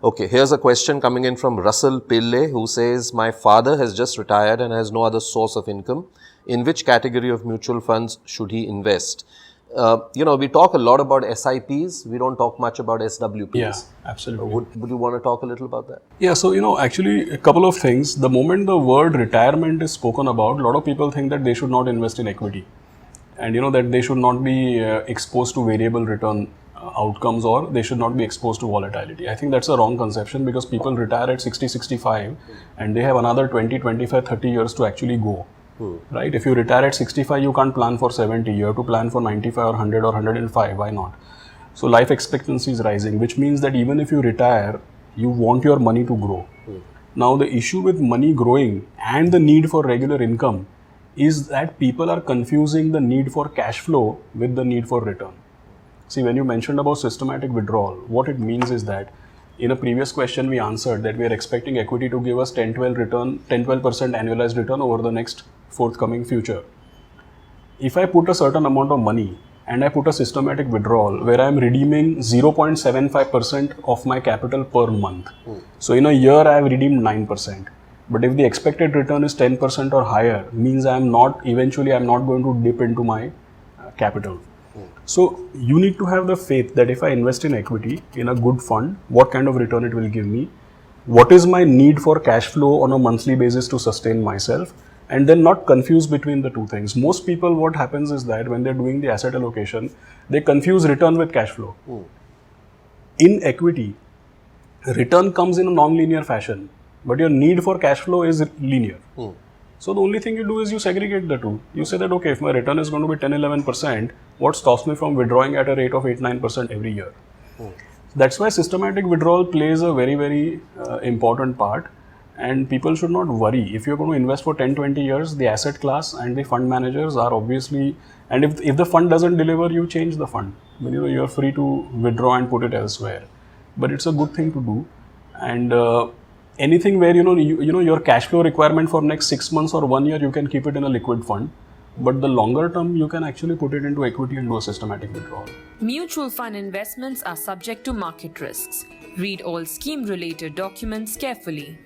Okay, here's a question coming in from Russell Pille, who says, my father has just retired and has no other source of income. In which category of mutual funds should he invest? We talk a lot about SIPs. We don't talk much about SWPs. Yeah, absolutely. Would you want to talk a little about that? Yeah, so actually a couple of things. The moment the word retirement is spoken about, a lot of people think that they should not invest in equity, and that they should not be exposed to variable return outcomes, or they should not be exposed to volatility. I think that's a wrong conception, because people retire at 60, 65 and they have another 20, 25, 30 years to actually go. Right? If you retire at 65, you can't plan for 70. You have to plan for 95 or 100 or 105. Why not? So life expectancy is rising, which means that even if you retire, you want your money to grow. Now, the issue with money growing and the need for regular income is that people are confusing the need for cash flow with the need for return. See, when you mentioned about systematic withdrawal, what it means is that in a previous question we answered that we are expecting equity to give us 10-12% annualized return over the next forthcoming future. If I put a certain amount of money and I put a systematic withdrawal where I am redeeming 0.75% of my capital per month. So in a year I have redeemed 9%. But if the expected return is 10% or higher, means eventually I'm not going to dip into my capital. So you need to have the faith that if I invest in equity in a good fund, what kind of return it will give me, what is my need for cash flow on a monthly basis to sustain myself, and then not confuse between the two things. Most people, what happens is that when they're doing the asset allocation, they confuse return with cash flow. In equity, return comes in a non-linear fashion, but your need for cash flow is linear. So the only thing you do is you segregate the two. You say that, okay, if my return is going to be 10-11%, what stops me from withdrawing at a rate of 8-9% every year? That's why systematic withdrawal plays a very, very important part, and people should not worry. If you're going to invest for 10-20 years, the asset class and the fund managers are obviously, and if the fund doesn't deliver, you change the fund. But you're free to withdraw and put it elsewhere. But it's a good thing to do. And anything where your cash flow requirement for next 6 months or 1 year, you can keep it in a liquid fund. But the longer term, you can actually put it into equity and do a systematic withdrawal. Mutual fund investments are subject to market risks. Read all scheme-related documents carefully.